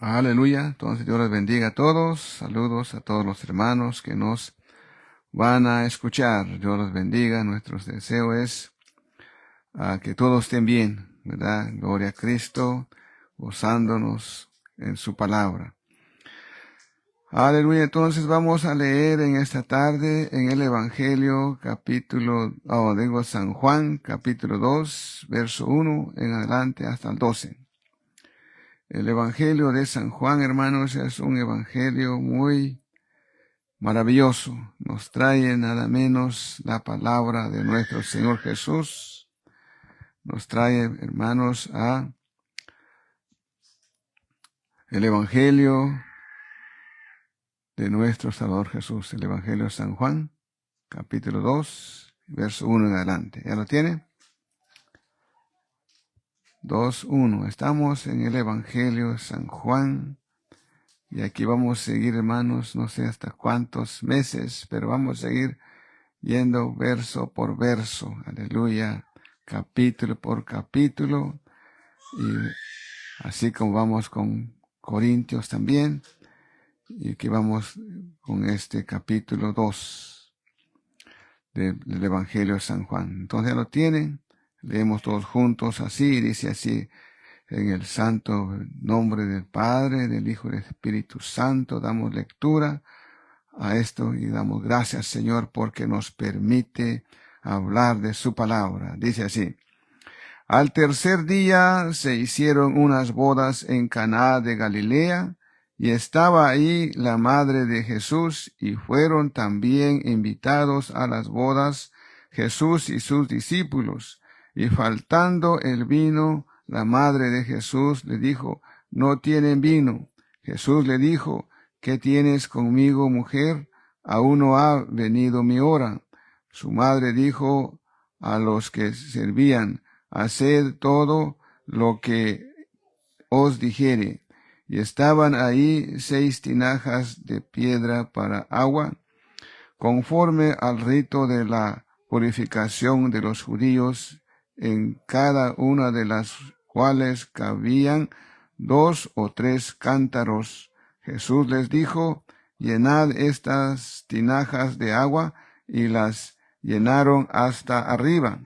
Aleluya. Entonces Dios les bendiga a todos. Saludos a todos los hermanos que nos van a escuchar. Dios los bendiga. Nuestro deseo es que todos estén bien, ¿verdad? Gloria a Cristo, gozándonos en su palabra. Aleluya. Entonces vamos a leer en esta tarde en el Evangelio San Juan, capítulo 2, verso 1 en adelante hasta el 12. El Evangelio de San Juan, hermanos, es un evangelio muy maravilloso. Nos trae nada menos la palabra de nuestro Señor Jesús. Nos trae, hermanos, a el Evangelio de nuestro Salvador Jesús. El Evangelio de San Juan, capítulo 2, verso 1 en adelante. ¿Ya lo tiene? 2:1. Estamos en el Evangelio de San Juan. Y aquí vamos a seguir, hermanos, no sé hasta cuántos meses, pero vamos a seguir yendo verso por verso. Aleluya. Capítulo por capítulo. Y así como vamos con Corintios también. Y aquí vamos con este capítulo 2 del Evangelio de San Juan. Entonces ya lo tienen. Leemos todos juntos así. Dice así: en el santo nombre del Padre, del Hijo y del Espíritu Santo, damos lectura a esto y damos gracias, Señor, porque nos permite hablar de su palabra. Dice así: al tercer día se hicieron unas bodas en Caná de Galilea, y estaba ahí la madre de Jesús, y fueron también invitados a las bodas Jesús y sus discípulos. Y faltando el vino, la madre de Jesús le dijo: no tienen vino. Jesús le dijo: ¿qué tienes conmigo, mujer? Aún no ha venido mi hora. Su madre dijo a los que servían: haced todo lo que os dijere. Y estaban ahí 6 tinajas de piedra para agua, conforme al rito de la purificación de los judíos, en cada una de las cuales cabían 2 o 3 cántaros. Jesús les dijo: llenad estas tinajas de agua, y las llenaron hasta arriba.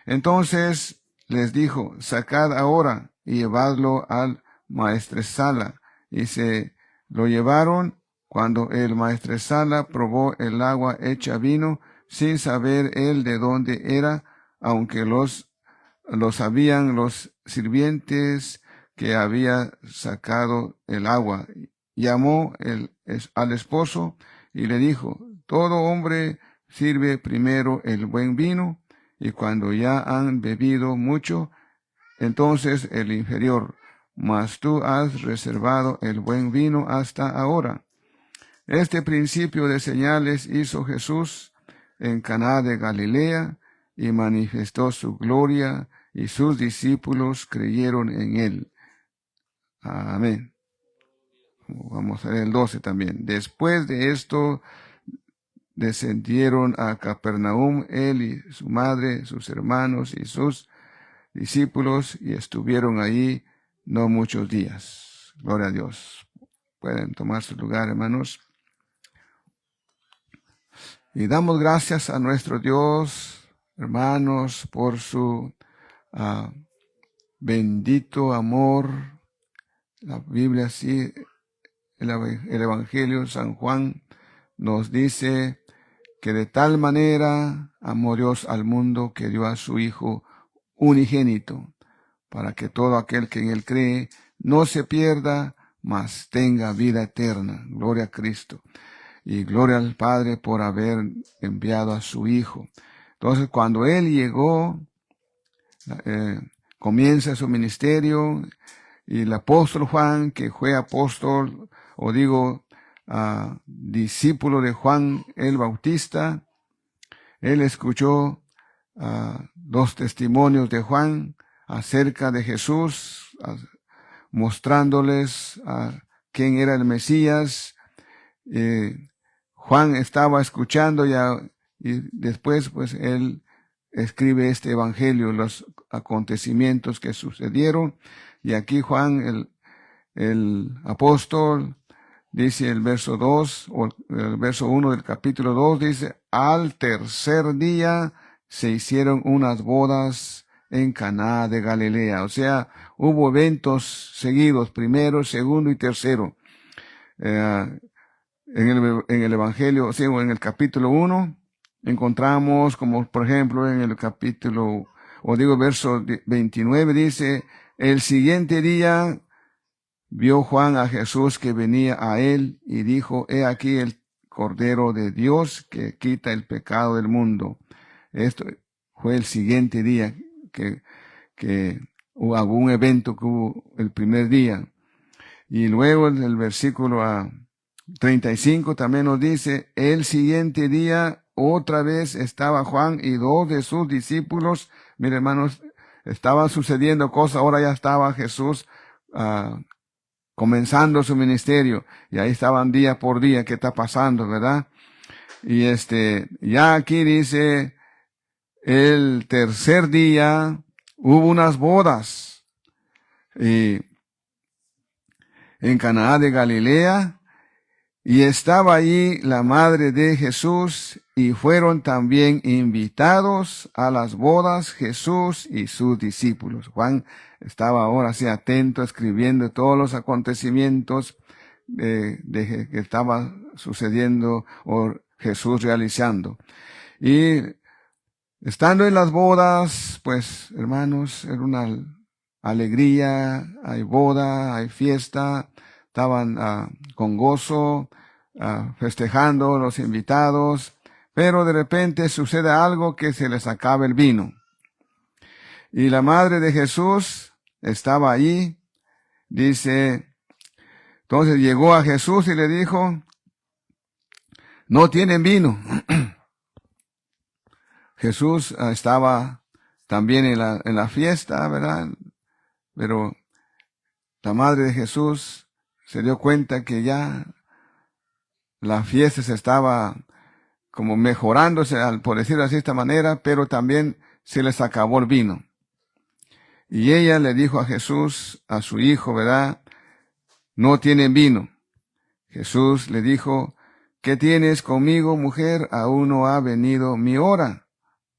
Entonces les dijo: sacad ahora y llevadlo al maestresala. Y se lo llevaron. Cuando el maestresala probó el agua hecha vino, sin saber él de dónde era, aunque lo sabían los sirvientes que había sacado el agua, llamó al esposo y le dijo: todo hombre sirve primero el buen vino, y cuando ya han bebido mucho, entonces el inferior, mas tú has reservado el buen vino hasta ahora. Este principio de señales hizo Jesús en Caná de Galilea, y manifestó su gloria, y sus discípulos creyeron en él. Amén. Vamos a ver el 12 también. Después de esto, descendieron a Capernaum él y su madre, sus hermanos y sus discípulos, y estuvieron allí no muchos días. Gloria a Dios. Pueden tomar su lugar, hermanos. Y damos gracias a nuestro Dios, hermanos, por su bendito amor. La Biblia, sí, el Evangelio de San Juan nos dice que de tal manera amó Dios al mundo que dio a su Hijo unigénito, para que todo aquel que en él cree no se pierda, mas tenga vida eterna. Gloria a Cristo. Y gloria al Padre por haber enviado a su Hijo. Entonces, cuando él llegó, comienza su ministerio, y el apóstol Juan, que fue apóstol, discípulo de Juan el Bautista, él escuchó los testimonios de Juan acerca de Jesús, mostrándoles quién era el Mesías. Juan estaba escuchando y después pues él escribe este evangelio, los acontecimientos que sucedieron. Y aquí Juan, el apóstol, dice el verso 2, o el verso 1 del capítulo 2, dice, al tercer día se hicieron unas bodas en Caná de Galilea. O sea, hubo eventos seguidos, primero, segundo y tercero. En el Evangelio, o sea, en el capítulo 1, encontramos como, por ejemplo, en el capítulo, o digo, verso 29, dice, el siguiente día vio Juan a Jesús que venía a él y dijo, he aquí el Cordero de Dios que quita el pecado del mundo. Esto fue el siguiente día que hubo algún evento que hubo el primer día. Y luego en el versículo 35 también nos dice, el siguiente día otra vez estaba Juan y dos de sus discípulos. Miren, hermanos, estaban sucediendo cosas, ahora ya estaba Jesús comenzando su ministerio, y ahí estaban día por día, ¿qué está pasando, verdad? Y ya aquí dice, el tercer día hubo unas bodas, y en Caná de Galilea, y estaba allí la madre de Jesús, y fueron también invitados a las bodas Jesús y sus discípulos. Juan estaba ahora así atento, escribiendo todos los acontecimientos que estaba sucediendo o Jesús realizando. Y estando en las bodas, pues hermanos, era una alegría, hay boda, hay fiesta, estaban con gozo, festejando los invitados, pero de repente sucede algo que se les acaba el vino. Y la madre de Jesús estaba allí, dice, entonces llegó a Jesús y le dijo, no tienen vino. Jesús estaba también en la fiesta, ¿verdad? Pero la madre de Jesús se dio cuenta que ya la fiesta se estaba como mejorándose, por decirlo así de esta manera, pero también se les acabó el vino. Y ella le dijo a Jesús, a su hijo, ¿verdad? No tienen vino. Jesús le dijo, ¿qué tienes conmigo, mujer? Aún no ha venido mi hora.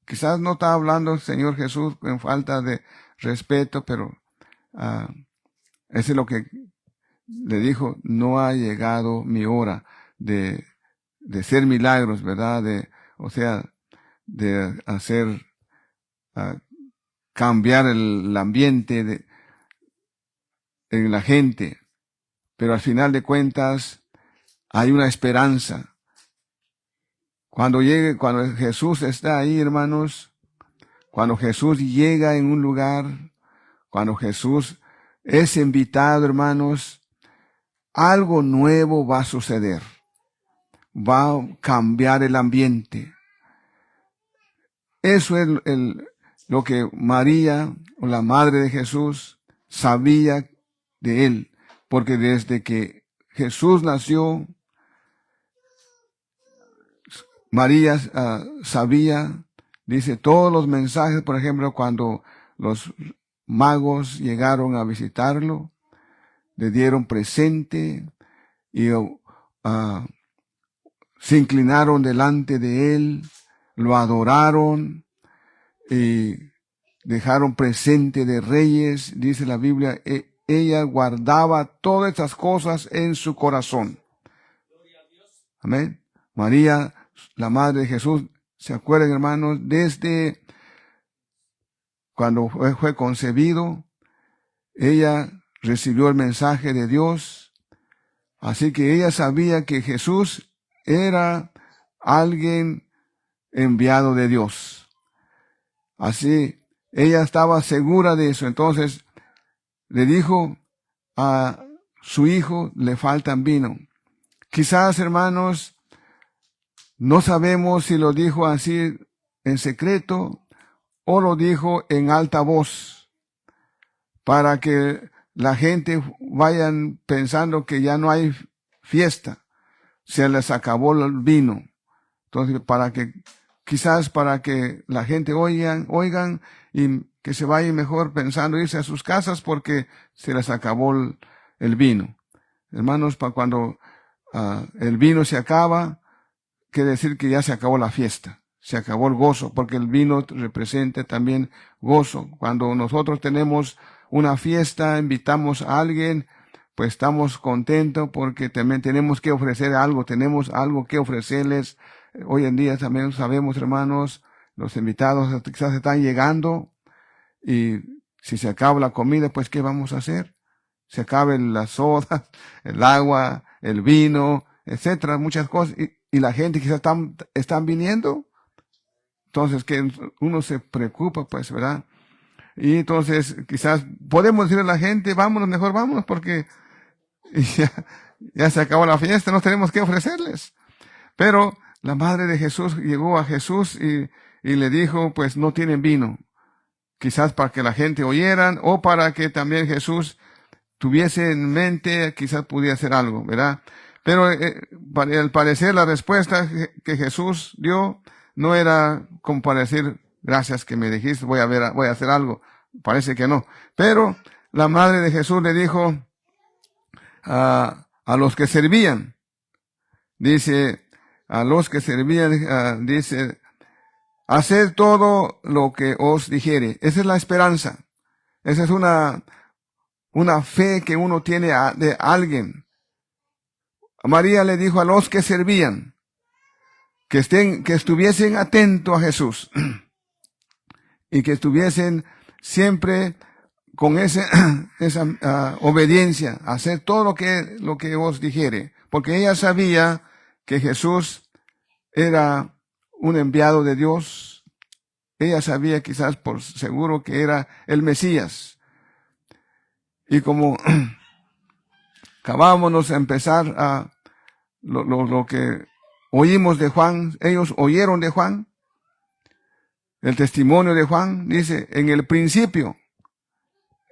Quizás no está hablando el Señor Jesús en falta de respeto, pero eso es lo que le dijo, no ha llegado mi hora de hacer milagros, ¿verdad? O sea, de hacer, cambiar el ambiente en la gente. Pero al final de cuentas, hay una esperanza. Cuando Jesús está ahí, hermanos, cuando Jesús llega en un lugar, cuando Jesús es invitado, hermanos, algo nuevo va a suceder. Va a cambiar el ambiente. Eso es lo que María, o la madre de Jesús, sabía de él. Porque desde que Jesús nació, María sabía, dice, todos los mensajes, por ejemplo, cuando los magos llegaron a visitarlo, le dieron presente y se inclinaron delante de él, lo adoraron y dejaron presente de reyes, dice la Biblia, ella guardaba todas estas cosas en su corazón. Amén. María, la madre de Jesús, ¿se acuerdan, hermanos? Desde cuando fue concebido, ella recibió el mensaje de Dios, así que ella sabía que Jesús era alguien enviado de Dios. Así, ella estaba segura de eso. Entonces, le dijo a su hijo, le faltan vino. Quizás, hermanos, no sabemos si lo dijo así en secreto o lo dijo en alta voz, para que la gente vayan pensando que ya no hay fiesta, se les acabó el vino. Entonces, quizás para que la gente oigan y que se vayan mejor pensando irse a sus casas porque se les acabó el vino. Hermanos, para cuando el vino se acaba, quiere decir que ya se acabó la fiesta, se acabó el gozo, porque el vino representa también gozo. Cuando nosotros tenemos una fiesta, invitamos a alguien, pues estamos contentos porque también tenemos que ofrecer algo, tenemos algo que ofrecerles. Hoy en día también sabemos, hermanos, los invitados quizás están llegando y si se acaba la comida, pues ¿qué vamos a hacer? Se acaben las sodas, el agua, el vino, etcétera, muchas cosas. Y la gente quizás están viniendo. Entonces, que uno se preocupa, pues, ¿verdad? Y entonces, quizás podemos decirle a la gente, vámonos, mejor vámonos, porque ya se acabó la fiesta, no tenemos que ofrecerles. Pero la madre de Jesús llegó a Jesús y le dijo, pues, no tienen vino. Quizás para que la gente oyeran o para que también Jesús tuviese en mente, quizás pudiera hacer algo, ¿verdad? Pero al parecer la respuesta que Jesús dio no era como para decir, gracias que me dijiste, voy a hacer algo. Parece que no. Pero la madre de Jesús le dijo a los que servían, dice, a los que servían, dice, haced todo lo que os dijere. Esa es la esperanza. Esa es una fe que uno tiene de alguien. María le dijo a los que servían que estuviesen atentos a Jesús y que estuviesen siempre con esa obediencia, hacer todo lo que os dijere, porque ella sabía que Jesús era un enviado de Dios. Ella sabía quizás por seguro que era el Mesías. Y como acabábamos a empezar a lo que oímos de Juan, ellos oyeron de Juan, el testimonio de Juan, dice, en el principio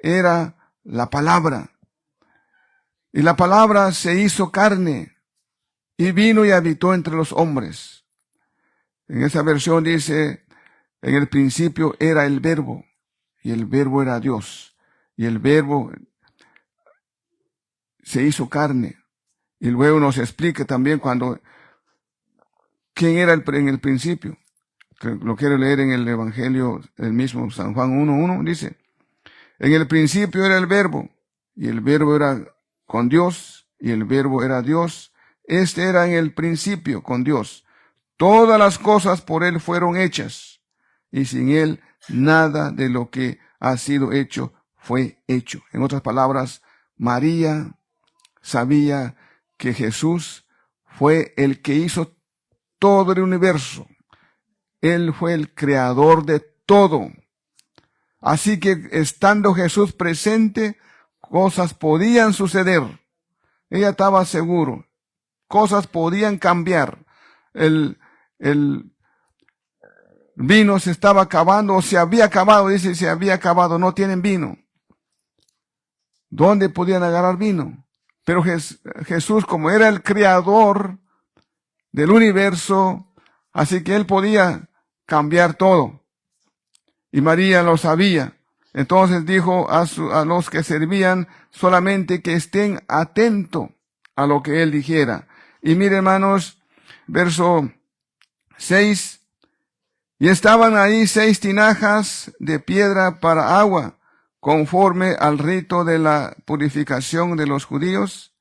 era la palabra, y la palabra se hizo carne, y vino y habitó entre los hombres. En esa versión dice, en el principio era el verbo, y el verbo era Dios, y el verbo se hizo carne. Y luego nos explica también quién era en el principio. Que lo quiero leer en el Evangelio, el mismo San Juan 1:1, dice, en el principio era el verbo, y el verbo era con Dios, y el verbo era Dios. Este era en el principio con Dios. Todas las cosas por él fueron hechas, y sin él nada de lo que ha sido hecho fue hecho. En otras palabras, María sabía que Jesús fue el que hizo todo el universo. Él fue el creador de todo. Así que estando Jesús presente, cosas podían suceder. Ella estaba seguro. Cosas podían cambiar. El vino se estaba acabando o se había acabado. Dice, se había acabado. No tienen vino. ¿Dónde podían agarrar vino? Pero Jesús, como era el creador del universo, así que él podía cambiar todo. Y María lo sabía. Entonces dijo a los que servían solamente que estén atentos a lo que él dijera. Y mire, hermanos, verso 6. Y estaban ahí 6 tinajas de piedra para agua, conforme al rito de la purificación de los judíos,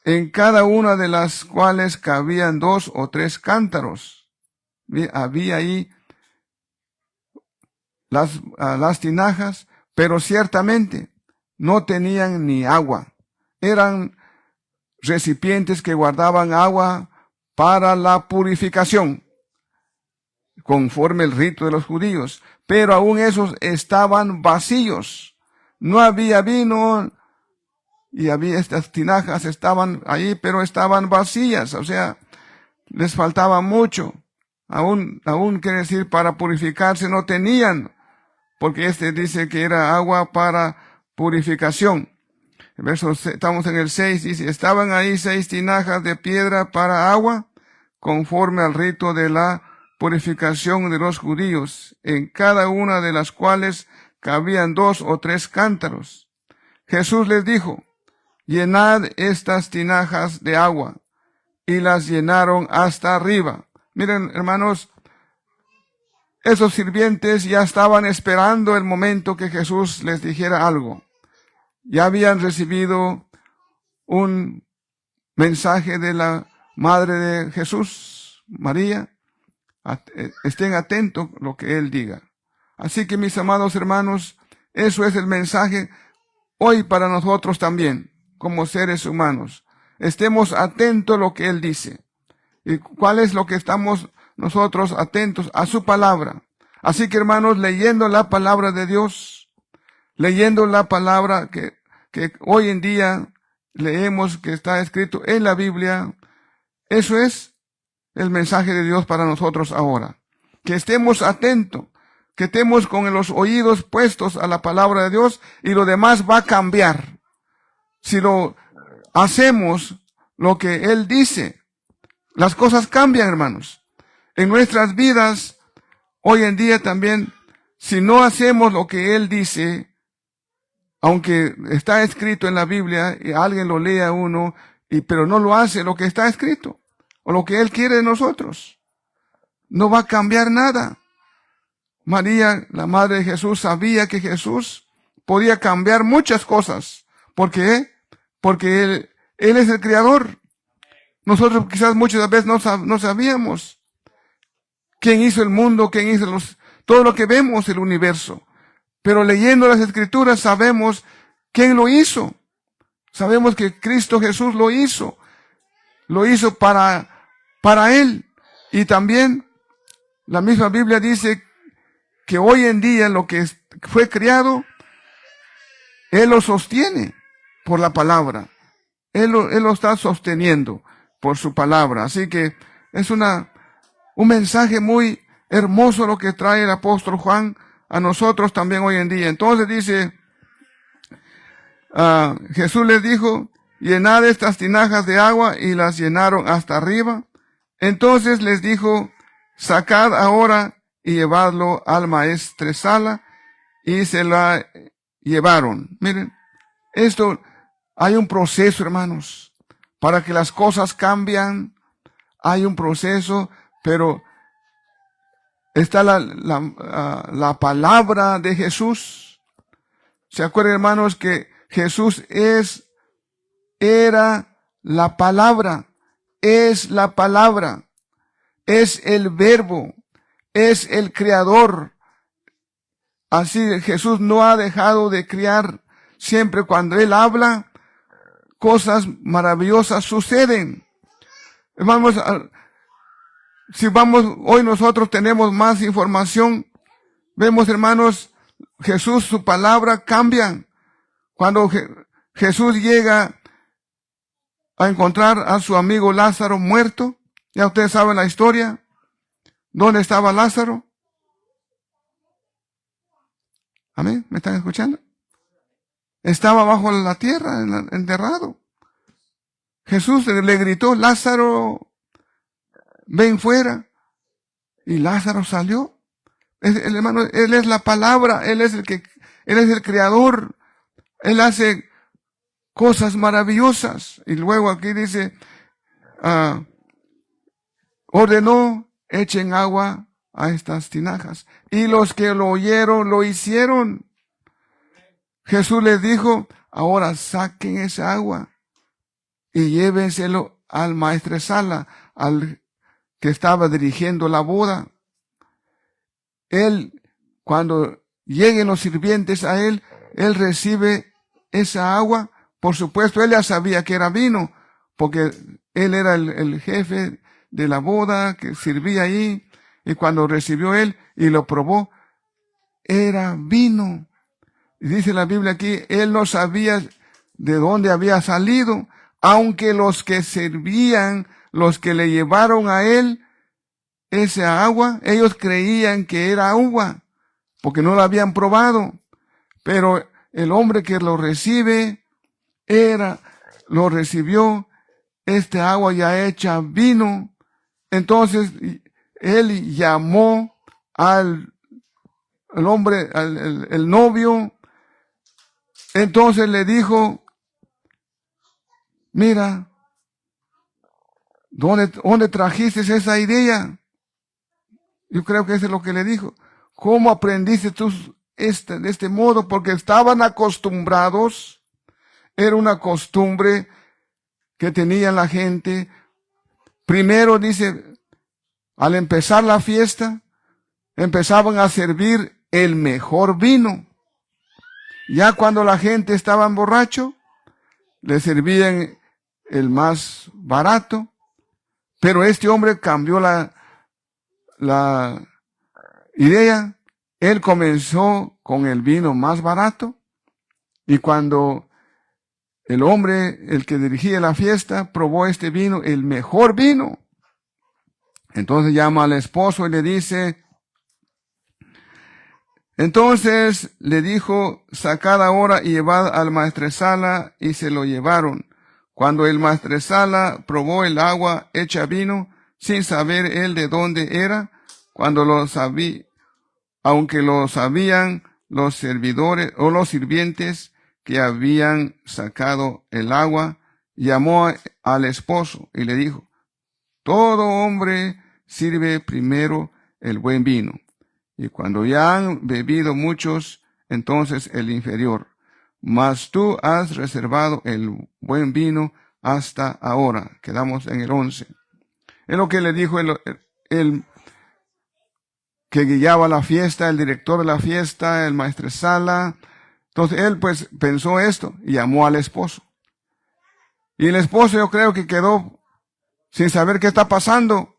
en cada una de las cuales cabían 2 o 3 cántaros. Había ahí las tinajas, pero ciertamente no tenían ni agua. Eran recipientes que guardaban agua para la purificación, conforme el rito de los judíos. Pero aún esos estaban vacíos. No había vino y había estas tinajas, estaban ahí, pero estaban vacías. O sea, les faltaba mucho. Aún quiere decir, para purificarse no tenían, porque dice que era agua para purificación. Estamos en el 6, dice, estaban ahí 6 tinajas de piedra para agua, conforme al rito de la purificación de los judíos, en cada una de las cuales cabían 2 o 3 cántaros. Jesús les dijo, llenad estas tinajas de agua. Y las llenaron hasta arriba. Miren, hermanos, esos sirvientes ya estaban esperando el momento que Jesús les dijera algo. Ya habían recibido un mensaje de la madre de Jesús, María. Estén atentos a lo que Él diga. Así que, mis amados hermanos, eso es el mensaje hoy para nosotros también, como seres humanos. Estemos atentos a lo que Él dice. ¿Y cuál es lo que estamos nosotros atentos? A su palabra. Así que, hermanos, leyendo la palabra de Dios, leyendo la palabra que hoy en día leemos que está escrito en la Biblia, eso es el mensaje de Dios para nosotros ahora. Que estemos atentos, que estemos con los oídos puestos a la palabra de Dios, y lo demás va a cambiar. Si lo hacemos lo que Él dice, las cosas cambian, hermanos. En nuestras vidas, hoy en día también, si no hacemos lo que Él dice, aunque está escrito en la Biblia y alguien lo lee a uno, pero no lo hace lo que está escrito, o lo que Él quiere de nosotros, no va a cambiar nada. María, la madre de Jesús, sabía que Jesús podía cambiar muchas cosas. ¿Por qué? Porque Él es el Creador. Nosotros quizás muchas veces no sabíamos quién hizo el mundo, quién hizo todo lo que vemos, el universo. Pero leyendo las Escrituras sabemos quién lo hizo. Sabemos que Cristo Jesús lo hizo. Lo hizo para Él. Y también la misma Biblia dice que hoy en día lo que fue creado, Él lo sostiene por la palabra. Él lo está sosteniendo por su palabra. Así que es un mensaje muy hermoso lo que trae el apóstol Juan a nosotros también hoy en día. Entonces dice, Jesús les dijo, llenad estas tinajas de agua, y las llenaron hasta arriba. Entonces les dijo, sacad ahora y llevadlo al maestresala, y se la llevaron. Miren, hay un proceso, hermanos, para que las cosas cambian. Hay un proceso, pero está la palabra de Jesús. ¿Se acuerdan, hermanos, que Jesús era la palabra? Es la palabra. Es el verbo. Es el creador. Así Jesús no ha dejado de crear. Siempre cuando Él habla, cosas maravillosas suceden. Hermanos, hoy nosotros tenemos más información. Vemos, hermanos, Jesús, su palabra cambia. Cuando Jesús llega a encontrar a su amigo Lázaro muerto, ya ustedes saben la historia. ¿Dónde estaba Lázaro? ¿Amén? ¿Me están escuchando? Estaba bajo la tierra, enterrado. Jesús le gritó, Lázaro, ven fuera. Y Lázaro salió. Hermano, Él es la palabra, Él es el creador. Él hace cosas maravillosas. Y luego aquí dice, ordenó, echen agua a estas tinajas. Y los que lo oyeron, lo hicieron. Jesús les dijo, ahora saquen esa agua y llévenselo al maestresala, al que estaba dirigiendo la boda. Él, cuando lleguen los sirvientes a él recibe esa agua. Por supuesto, él ya sabía que era vino, porque él era el jefe de la boda que servía ahí. Y cuando recibió él y lo probó, era vino. Y dice la Biblia aquí, él no sabía de dónde había salido, aunque los que servían, los que le llevaron a él esa agua, ellos creían que era agua, porque no la habían probado. Pero el hombre que lo recibió esta agua ya hecha vino. Entonces él llamó al hombre, el novio. Entonces le dijo, mira, ¿dónde trajiste esa idea? Yo creo que eso es lo que le dijo. ¿Cómo aprendiste tú de este modo? Porque estaban acostumbrados, era una costumbre que tenía la gente. Primero dice, al empezar la fiesta, empezaban a servir el mejor vino. Ya cuando la gente estaba borracho, le servían el más barato. Pero este hombre cambió la idea. Él comenzó con el vino más barato. Y cuando el hombre, el que dirigía la fiesta, probó este vino, el mejor vino, entonces llama al esposo y le dice, entonces le dijo, sacad ahora y llevad al maestresala, y se lo llevaron. Cuando el maestresala probó el agua hecha vino, sin saber él de dónde era, cuando lo sabía, aunque lo sabían los servidores o los sirvientes que habían sacado el agua, llamó al esposo y le dijo, todo hombre sirve primero el buen vino, y cuando ya han bebido muchos, entonces el inferior. Mas tú has reservado el buen vino hasta ahora. Quedamos en el 11. Es lo que le dijo el que guiaba la fiesta, el director de la fiesta, el maestresala. Entonces él pues pensó esto y llamó al esposo. Y el esposo yo creo que quedó sin saber qué está pasando,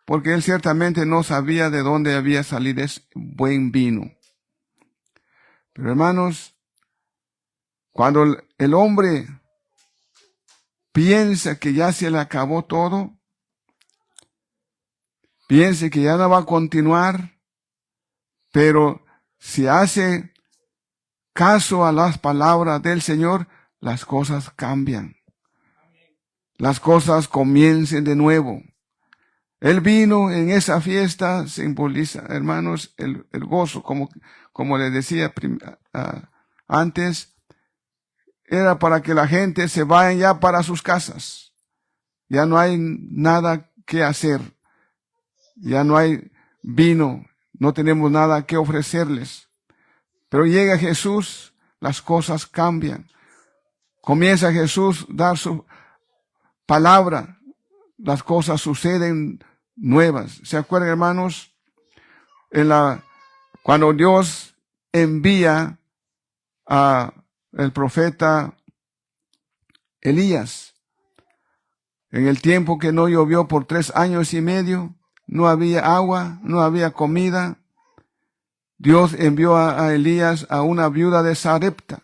porque él ciertamente no sabía de dónde había salido ese buen vino. Pero hermanos, cuando el hombre piensa que ya se le acabó todo, piensa que ya no va a continuar, pero si hace caso a las palabras del Señor, las cosas cambian. Las cosas comienzan de nuevo. El vino en esa fiesta simboliza, hermanos, el gozo, como les decía antes, era para que la gente se vaya ya para sus casas. Ya no hay nada que hacer. Ya no hay vino. No tenemos nada que ofrecerles. Pero llega Jesús, las cosas cambian. Comienza Jesús a dar su palabra. Las cosas suceden nuevas. ¿Se acuerdan, hermanos? Cuando Dios envía a el profeta Elías, en el tiempo que no llovió por 3 años y medio, no había agua, no había comida, Dios envió a Elías a una viuda de Sarepta.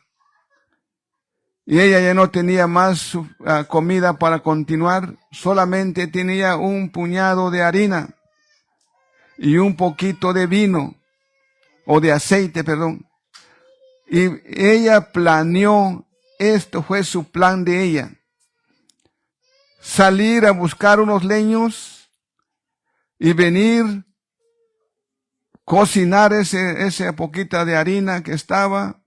Y ella ya no tenía más comida para continuar, solamente tenía un puñado de harina y un poquito de vino, o de aceite, perdón. Y ella planeó, esto fue su plan de ella, salir a buscar unos leños y venir, cocinar esa poquita de harina que estaba.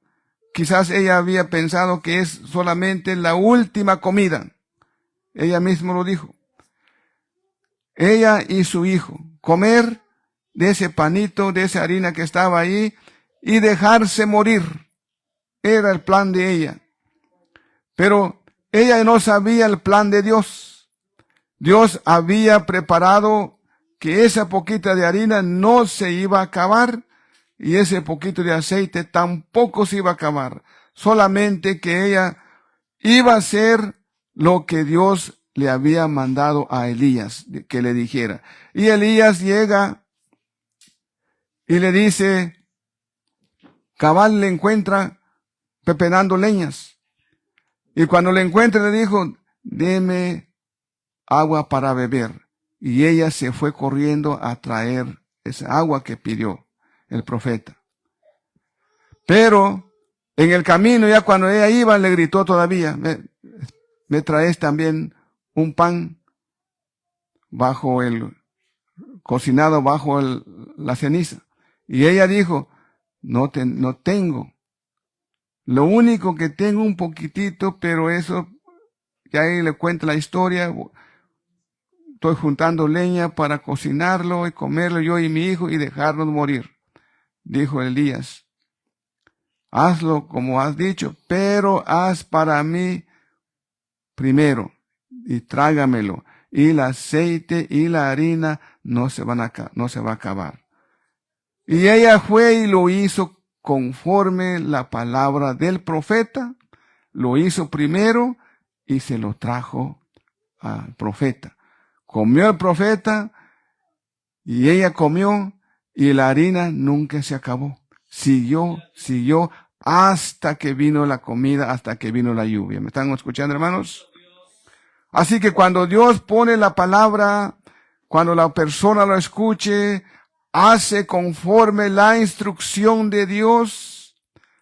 Quizás ella había pensado que es solamente la última comida. Ella misma lo dijo. Ella y su hijo, comer de ese panito, de esa harina que estaba ahí y dejarse morir. Era el plan de ella. Pero ella no sabía el plan de Dios. Dios había preparado que esa poquita de harina no se iba a acabar y ese poquito de aceite tampoco se iba a acabar. Solamente que ella iba a hacer lo que Dios le había mandado a Elías que le dijera. Y Elías llega y le dice, cabal le encuentra pepenando leñas. Y cuando le encuentra le dijo, deme agua para beber. Y ella se fue corriendo a traer esa agua que pidió el profeta. Pero en el camino, ya cuando ella iba, le gritó todavía, me traes también un pan cocinado bajo la ceniza. Y ella dijo, no tengo. Lo único que tengo un poquitito, pero eso y ahí le cuenta la historia. Estoy juntando leña para cocinarlo y comerlo yo y mi hijo y dejarnos morir. Dijo Elías, hazlo como has dicho, pero haz para mí primero y trágamelo. Y el aceite y la harina no se va a acabar. Y ella fue y lo hizo conforme la palabra del profeta. Lo hizo primero y se lo trajo al profeta. Comió el profeta y ella comió y la harina nunca se acabó. Siguió hasta que vino la comida, hasta que vino la lluvia. ¿Me están escuchando, hermanos? Así que cuando Dios pone la palabra, cuando la persona lo escuche, hace conforme la instrucción de Dios,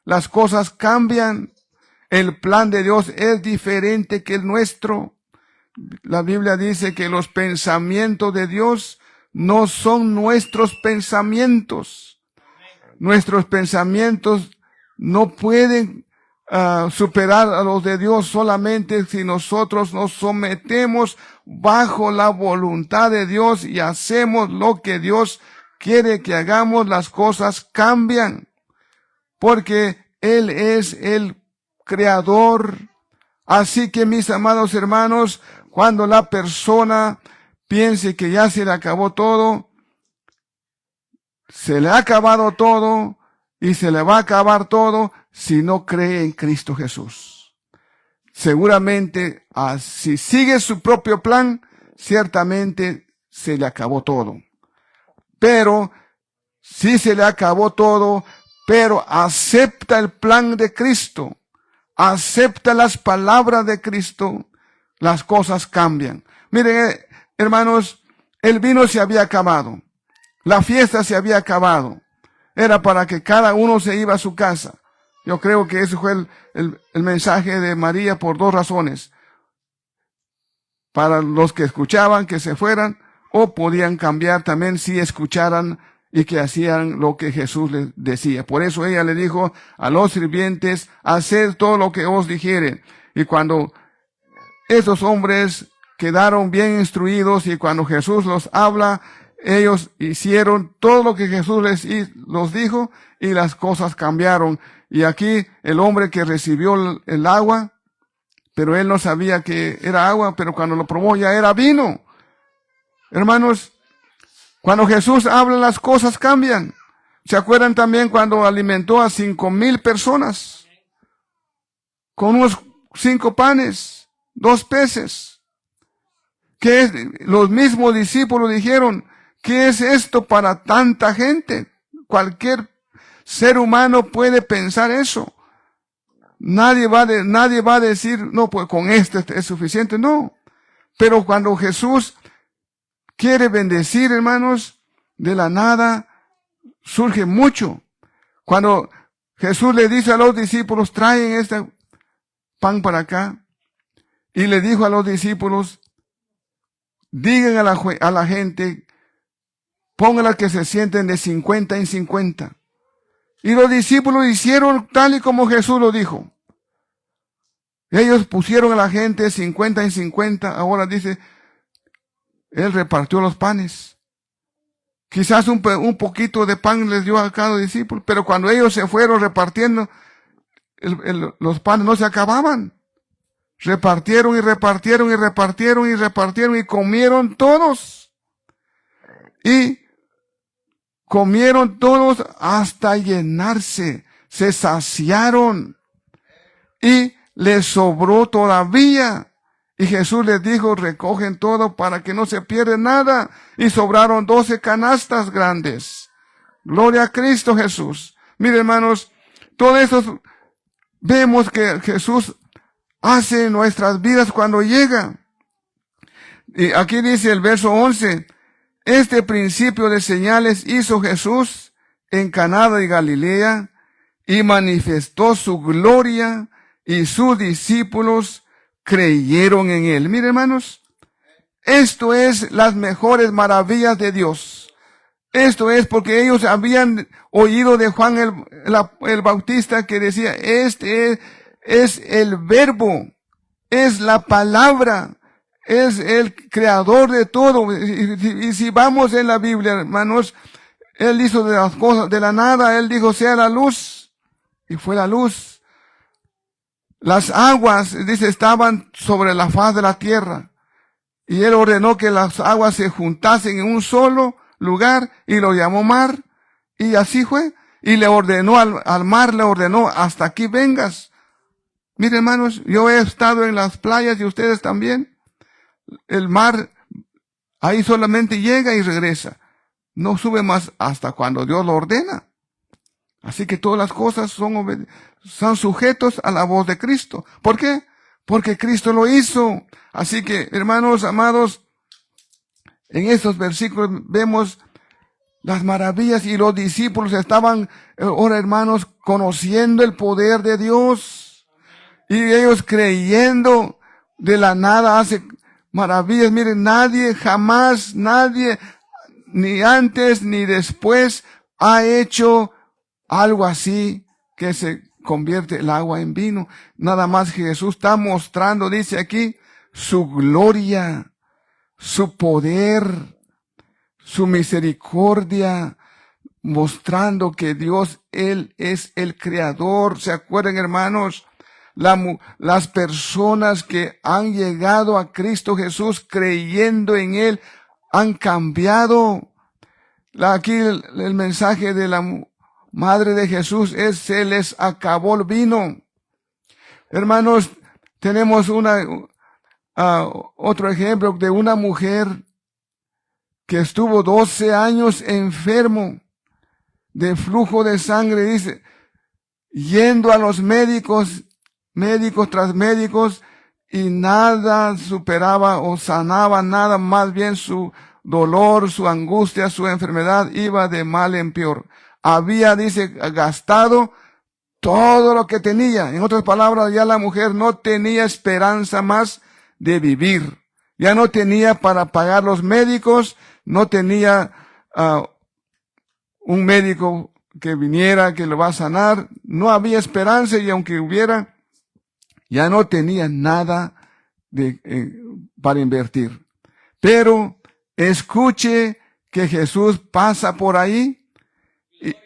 las cosas cambian. El plan de Dios es diferente que el nuestro. La Biblia dice que los pensamientos de Dios no son nuestros pensamientos. Nuestros pensamientos no pueden superar a los de Dios solamente si nosotros nos sometemos bajo la voluntad de Dios y hacemos lo que Dios quiere que hagamos. Las cosas cambian porque Él es el Creador. Así que, mis amados hermanos, cuando la persona piense que ya se le acabó todo, se le ha acabado todo y se le va a acabar todo si no cree en Cristo Jesús. Seguramente, si sigue su propio plan, ciertamente se le acabó todo. Pero, si se le acabó todo, pero acepta el plan de Cristo, acepta las palabras de Cristo, las cosas cambian. Miren, hermanos, el vino se había acabado. La fiesta se había acabado. Era para que cada uno se iba a su casa. Yo creo que ese fue el mensaje de María por dos razones. Para los que escuchaban que se fueran, o podían cambiar también si escucharan y que hacían lo que Jesús les decía. Por eso ella le dijo a los sirvientes, haced todo lo que os dijere. Y cuando esos hombres quedaron bien instruidos y cuando Jesús los habla, ellos hicieron todo lo que Jesús los dijo y las cosas cambiaron. Y aquí el hombre que recibió el agua, pero él no sabía que era agua, pero cuando lo probó ya era vino. Hermanos, cuando Jesús habla, las cosas cambian. ¿Se acuerdan también cuando alimentó a 5,000 personas? Con unos 5 panes, 2 peces. Los mismos discípulos dijeron, ¿qué es esto para tanta gente? Cualquier ser humano puede pensar eso. Nadie va a decir, no, pues con esto es suficiente. No. Pero cuando Jesús quiere bendecir, hermanos, de la nada surge mucho. Cuando Jesús le dice a los discípulos, traen este pan para acá, y le dijo a los discípulos, digan a la gente, pónganla que se sienten de 50 en 50. Y los discípulos hicieron tal y como Jesús lo dijo. Ellos pusieron a la gente 50 en 50. Ahora dice, Él repartió los panes. Quizás un poquito de pan les dio a cada discípulo, pero cuando ellos se fueron repartiendo, los panes no se acababan. Repartieron y repartieron y repartieron y repartieron y comieron todos. Y comieron todos hasta llenarse. Se saciaron. Y les sobró todavía. Y Jesús les dijo, recogen todo para que no se pierda nada. Y sobraron 12 canastas grandes. Gloria a Cristo Jesús. Miren, hermanos, todo eso vemos que Jesús hace en nuestras vidas cuando llega. Y aquí dice el verso 11, este principio de señales hizo Jesús en Caná de Galilea y manifestó su gloria y sus discípulos creyeron en él. Miren, hermanos, esto es las mejores maravillas de Dios. Esto es porque ellos habían oído de Juan el Bautista que decía, este es el verbo es la palabra, es el creador de todo. Y si vamos en la Biblia, hermanos, Él hizo de las cosas, de la nada, Él dijo, sea la luz, y fue la luz. Las aguas, dice, estaban sobre la faz de la tierra, y Él ordenó que las aguas se juntasen en un solo lugar, y lo llamó mar, y así fue. Y le ordenó al mar, le ordenó, hasta aquí vengas. Miren, hermanos, yo he estado en las playas y ustedes también. El mar ahí solamente llega y regresa. No sube más hasta cuando Dios lo ordena. Así que todas las cosas son sujetos a la voz de Cristo. ¿Por qué? Porque Cristo lo hizo. Así que, hermanos amados, en estos versículos vemos las maravillas, y los discípulos estaban, ahora hermanos, conociendo el poder de Dios. Y ellos creyendo, de la nada hace maravillas. Miren, nadie, jamás, nadie, ni antes ni después, ha hecho algo así, que se convierte el agua en vino. Nada más que Jesús está mostrando, dice aquí, su gloria, su poder, su misericordia, mostrando que Dios, Él es el creador. ¿Se acuerdan, hermanos? Las personas que han llegado a Cristo Jesús creyendo en Él han cambiado. Aquí el mensaje de la madre de Jesús es: se les acabó el vino. Hermanos, tenemos otro ejemplo de una mujer que estuvo 12 años enfermo de flujo de sangre, dice, yendo a los médicos tras médicos, y nada superaba o sanaba nada, más bien su dolor, su angustia, su enfermedad iba de mal en peor. Había, dice, gastado todo lo que tenía. En otras palabras, ya la mujer no tenía esperanza más de vivir. Ya no tenía para pagar los médicos, no tenía un médico que viniera, que lo va a sanar. No había esperanza, y aunque hubiera, ya no tenía nada para invertir. Pero escuche que Jesús pasa por ahí,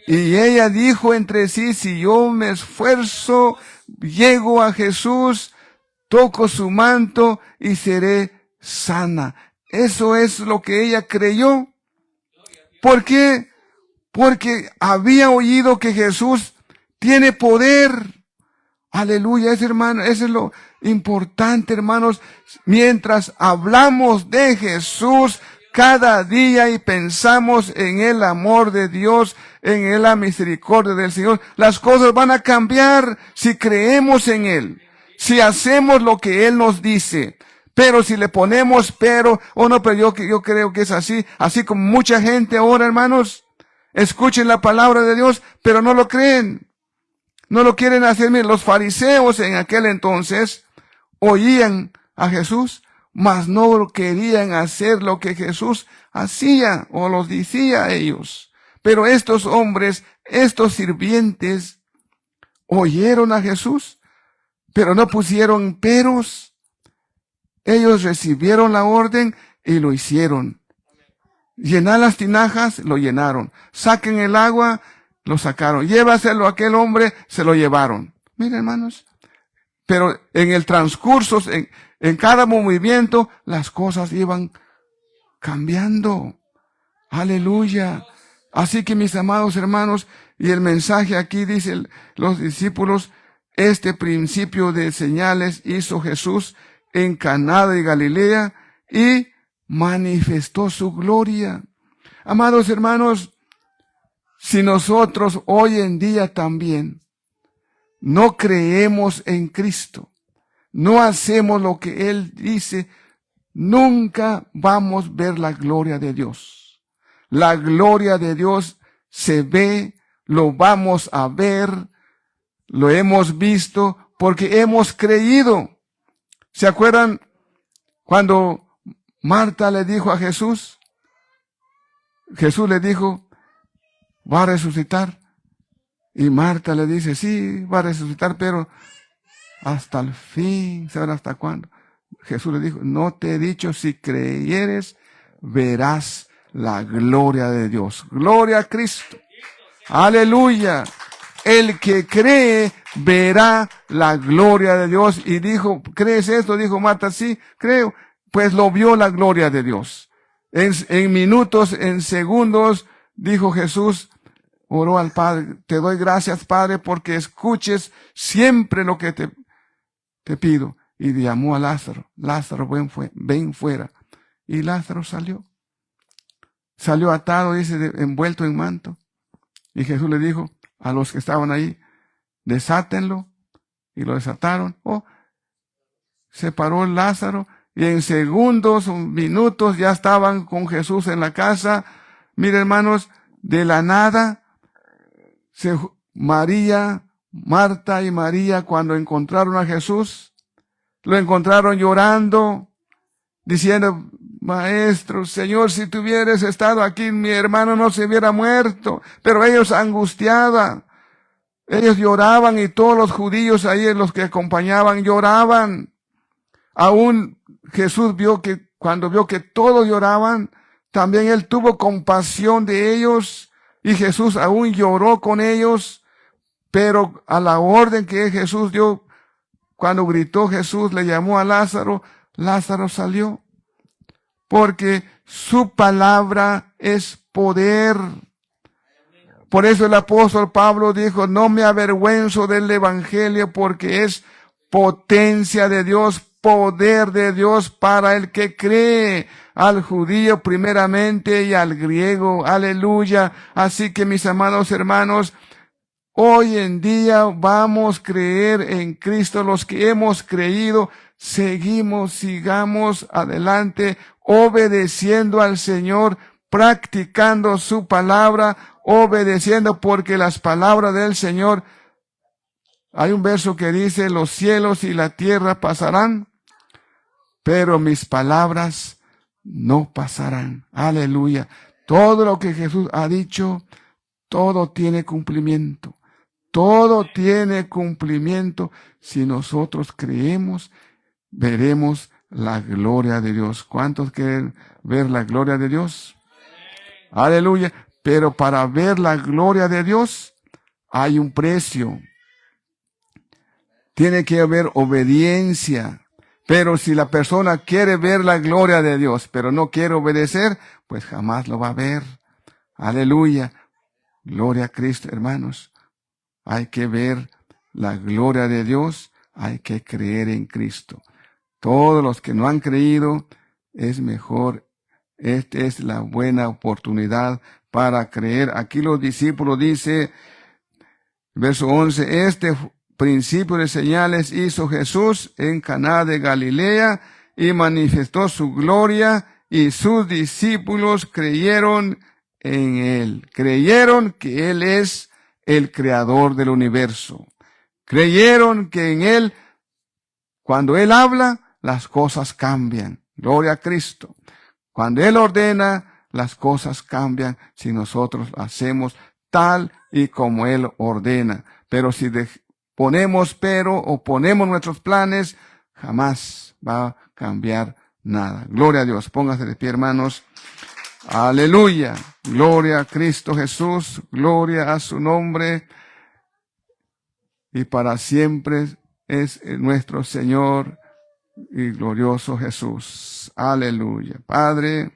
y ella dijo entre sí: si yo me esfuerzo, llego a Jesús, toco su manto y seré sana. Eso es lo que ella creyó. ¿Por qué? Porque había oído que Jesús tiene poder. Aleluya, hermano, eso es lo importante, hermanos. Mientras hablamos de Jesús cada día y pensamos en el amor de Dios, en la misericordia del Señor, las cosas van a cambiar si creemos en Él, si hacemos lo que Él nos dice. Pero si le ponemos pero yo creo que es así como mucha gente ahora, hermanos, escuchen la palabra de Dios, pero no lo creen. No lo quieren hacer. Miren, los fariseos en aquel entonces oían a Jesús, mas no querían hacer lo que Jesús hacía o los decía a ellos. Pero estos hombres, estos sirvientes, oyeron a Jesús, pero no pusieron peros. Ellos recibieron la orden y lo hicieron. Llenar las tinajas, lo llenaron. Saquen el agua, lo sacaron. Llévaselo a aquel hombre, se lo llevaron. Miren, hermanos. Pero en el transcurso, en cada movimiento, las cosas iban cambiando. Aleluya. Así que, mis amados hermanos, y el mensaje aquí dice, los discípulos, este principio de señales hizo Jesús en Caná de Galilea y manifestó su gloria. Amados hermanos, si nosotros hoy en día también no creemos en Cristo, no hacemos lo que Él dice, nunca vamos a ver la gloria de Dios. La gloria de Dios se ve, lo vamos a ver, lo hemos visto porque hemos creído. ¿Se acuerdan cuando Marta le dijo a Jesús? Jesús le dijo: ¿va a resucitar? Y Marta le dice: sí, va a resucitar, pero hasta el fin. ¿Saben hasta cuándo? Jesús le dijo, no te he dicho, si creyeres, verás la gloria de Dios. Gloria a Cristo. Aleluya. El que cree verá la gloria de Dios. Y dijo, ¿crees esto? Dijo Marta, sí, creo. Pues lo vio la gloria de Dios. En minutos, en segundos, dijo Jesús, oró al Padre, te doy gracias, Padre, porque escuches siempre lo que te pido. Y llamó a Lázaro, Lázaro, ven fuera. Y Lázaro salió. Salió atado, dice, envuelto en manto. Y Jesús le dijo a los que estaban ahí, desátenlo. Y lo desataron. Se paró Lázaro y en segundos, minutos ya estaban con Jesús en la casa. Miren, hermanos, de la nada, María, Marta y María, cuando encontraron a Jesús, lo encontraron llorando, diciendo, Maestro, Señor, si tú hubieras estado aquí, mi hermano no se hubiera muerto. Pero ellos angustiaban, ellos lloraban, y todos los judíos ahí, los que acompañaban, lloraban. Aún Jesús cuando vio que todos lloraban, también Él tuvo compasión de ellos, y Jesús aún lloró con ellos. Pero a la orden que Jesús dio, cuando gritó Jesús, le llamó a Lázaro, Lázaro salió. Porque su palabra es poder. Por eso el apóstol Pablo dijo, no me avergüenzo del evangelio, porque es potencia de Dios, poder de Dios para el que cree, al judío primeramente y al griego. Aleluya. Así que, mis amados hermanos, hoy en día vamos a creer en Cristo. Los que hemos creído, sigamos adelante, obedeciendo al Señor, practicando su palabra, obedeciendo, porque las palabras del Señor, hay un verso que dice, los cielos y la tierra pasarán, pero mis palabras no pasarán. Aleluya. Todo lo que Jesús ha dicho, todo tiene cumplimiento. Todo tiene cumplimiento. Si nosotros creemos, veremos la gloria de Dios. ¿Cuántos quieren ver la gloria de Dios? Aleluya. Pero para ver la gloria de Dios hay un precio. Tiene que haber obediencia. Pero si la persona quiere ver la gloria de Dios, pero no quiere obedecer, pues jamás lo va a ver. Aleluya. Gloria a Cristo, hermanos. Hay que ver la gloria de Dios. Hay que creer en Cristo. Todos los que no han creído, es mejor. Esta es la buena oportunidad para creer. Aquí los discípulos dice, verso 11, este principio de señales hizo Jesús en Caná de Galilea y manifestó su gloria, y sus discípulos creyeron en él. Creyeron que él es el creador del universo. Creyeron que en él, cuando él habla, las cosas cambian. Gloria a Cristo. Cuando él ordena, las cosas cambian si nosotros hacemos tal y como él ordena. Pero si ponemos o ponemos nuestros planes, jamás va a cambiar nada. Gloria a Dios. Póngase de pie, hermanos. Aleluya. Gloria a Cristo Jesús. Gloria a su nombre. Y para siempre es nuestro Señor y glorioso Jesús. Aleluya. Padre,